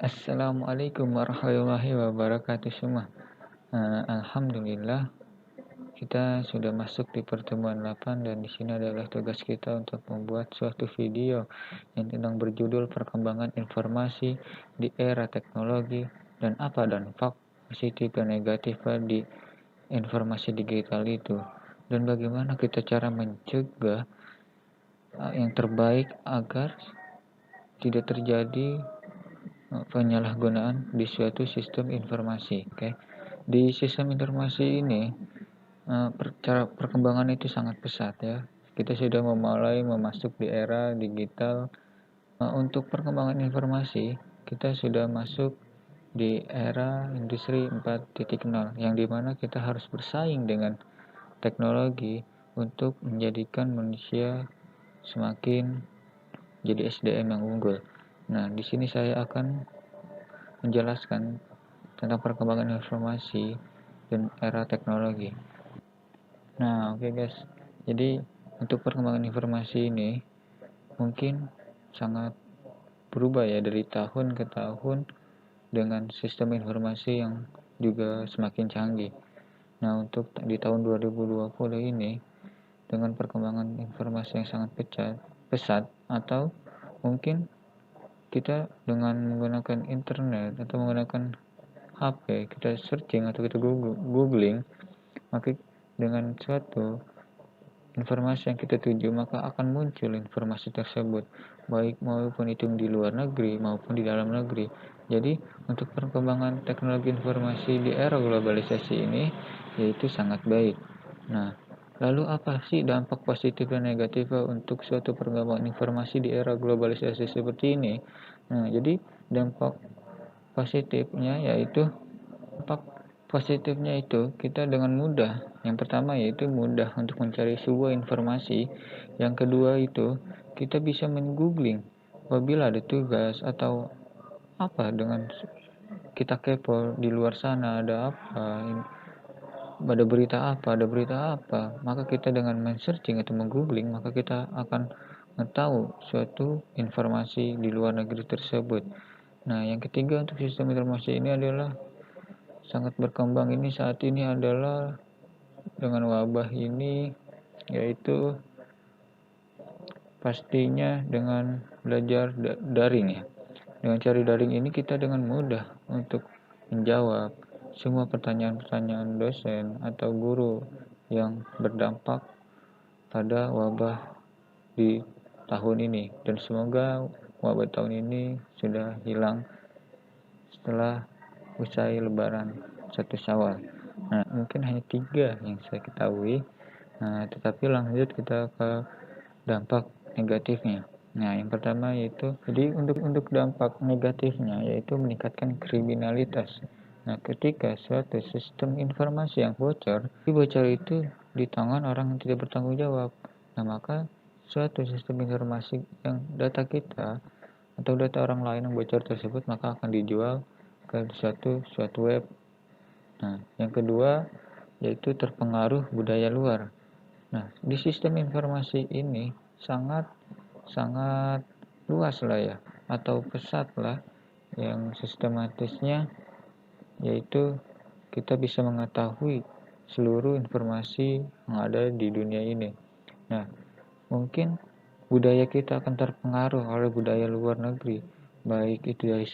Assalamualaikum warahmatullahi wabarakatuh semua. Alhamdulillah kita sudah masuk di pertemuan 8 dan di sini adalah tugas kita untuk membuat suatu video yang tentang berjudul perkembangan informasi di era teknologi dan apa dampak positif dan negatif di informasi digital itu, dan bagaimana kita cara mencegah yang terbaik agar tidak terjadi penyalahgunaan di suatu sistem informasi. Oke, di sistem informasi ini cara perkembangan itu sangat pesat ya. Kita sudah mulai memasuk di era digital. Untuk perkembangan informasi, kita sudah masuk di era industri 4.0 yang dimana kita harus bersaing dengan teknologi untuk menjadikan manusia semakin jadi SDM yang unggul. Nah, di sini saya akan menjelaskan tentang perkembangan informasi dan era teknologi. Nah, oke guys. Jadi, untuk perkembangan informasi ini mungkin sangat berubah ya dari tahun ke tahun dengan sistem informasi yang juga semakin canggih. Nah, untuk di tahun 2020 ini dengan perkembangan informasi yang sangat pesat atau mungkin kita dengan menggunakan internet atau menggunakan HP, kita searching atau kita googling, maka dengan suatu informasi yang kita tuju maka akan muncul informasi tersebut, baik maupun itu di luar negeri maupun di dalam negeri. Jadi untuk perkembangan teknologi informasi di era globalisasi ini yaitu sangat baik. Nah, lalu apa sih dampak positif dan negatif untuk suatu perkembangan informasi di era globalisasi seperti ini? Nah, jadi dampak positifnya yaitu dampak positifnya itu kita dengan mudah. Yang pertama yaitu mudah untuk mencari sebuah informasi. Yang kedua itu kita bisa men-googling apabila ada tugas atau apa dengan kita kepo di luar sana ada apa, ada berita apa, maka kita dengan men-searching atau meng-googling maka kita akan tahu suatu informasi di luar negeri tersebut. Nah, yang ketiga untuk sistem informasi ini adalah sangat berkembang ini saat ini adalah dengan wabah ini, yaitu pastinya dengan belajar daring ya. Dengan cara daring ini kita dengan mudah untuk menjawab semua pertanyaan-pertanyaan dosen atau guru yang berdampak pada wabah di tahun ini, dan semoga wabah tahun ini sudah hilang setelah usai lebaran 1 Syawal. Nah, mungkin hanya 3 yang saya ketahui. Nah, tetapi lanjut kita ke dampak negatifnya. Nah, yang pertama yaitu, jadi untuk dampak negatifnya yaitu meningkatkan kriminalitas. Nah, ketika suatu sistem informasi yang bocor itu di tangan orang yang tidak bertanggung jawab. Nah, maka suatu sistem informasi yang data kita atau data orang lain yang bocor tersebut maka akan dijual ke suatu web. Nah, yang kedua yaitu terpengaruh budaya luar. Nah, di sistem informasi ini sangat luas lah ya, atau pesat lah, yang sistematisnya yaitu kita bisa mengetahui seluruh informasi yang ada di dunia ini. Nah, mungkin budaya kita akan terpengaruh oleh budaya luar negeri, baik itu dari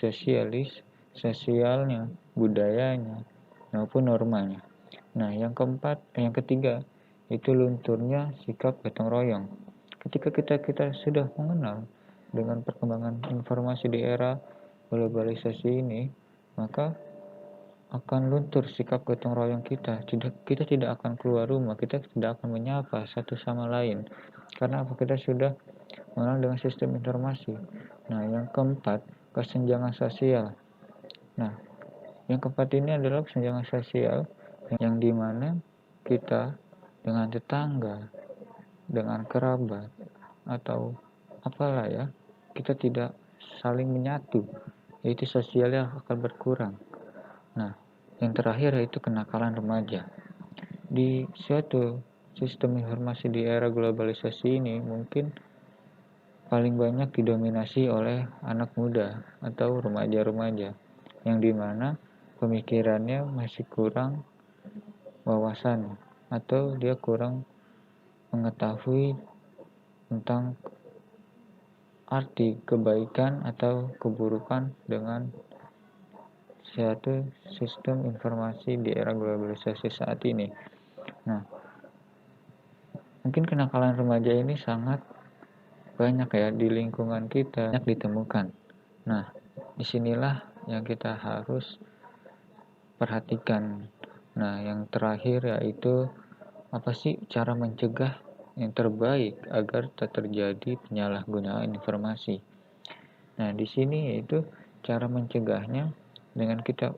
sosialnya, budayanya, maupun normanya. Nah, yang ketiga, itu lunturnya sikap gotong royong. Ketika kita sudah mengenal dengan perkembangan informasi di era globalisasi ini, maka akan luntur sikap gotong royong kita. Kita tidak akan keluar rumah, kita tidak akan menyapa satu sama lain. Karena apa? Kita sudah mengenal dengan sistem informasi. Nah, yang keempat, kesenjangan sosial. Nah, yang keempat ini adalah kesenjangan sosial yang dimana kita dengan tetangga, dengan kerabat, atau apalah ya, kita tidak saling menyatu, yaitu sosialnya akan berkurang. Nah, yang terakhir yaitu kenakalan remaja. Di suatu sistem informasi di era globalisasi ini mungkin paling banyak didominasi oleh anak muda atau remaja-remaja, yang dimana pemikirannya masih kurang wawasan atau dia kurang mengetahui tentang arti kebaikan atau keburukan dengan suatu sistem informasi di era globalisasi saat ini. Nah, mungkin kenakalan remaja ini sangat banyak ya di lingkungan kita, banyak ditemukan. Nah, disinilah yang kita harus perhatikan. Nah, yang terakhir yaitu apa sih cara mencegah yang terbaik agar tak terjadi penyalahgunaan informasi. Nah, di sini yaitu cara mencegahnya dengan kita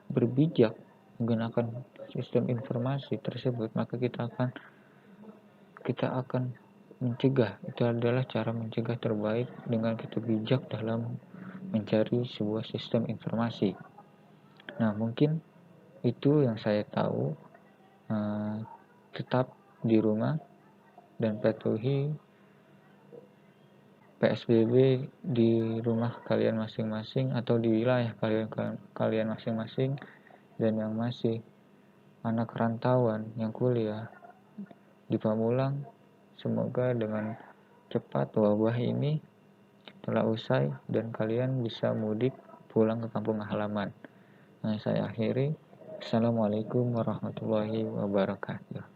berbijak menggunakan sistem informasi tersebut, maka kita akan mencegah. Itu adalah cara mencegah terbaik dengan kita bijak dalam mencari sebuah sistem informasi. Nah, mungkin itu yang saya tahu. Tetap di rumah dan patuhi PSBB di rumah kalian masing-masing atau di wilayah kalian masing-masing. Dan yang masih anak rantauan yang kuliah di Pamulang, semoga dengan cepat wabah ini telah usai dan kalian bisa mudik pulang ke kampung halaman. Nah, saya akhiri. Assalamualaikum warahmatullahi wabarakatuh.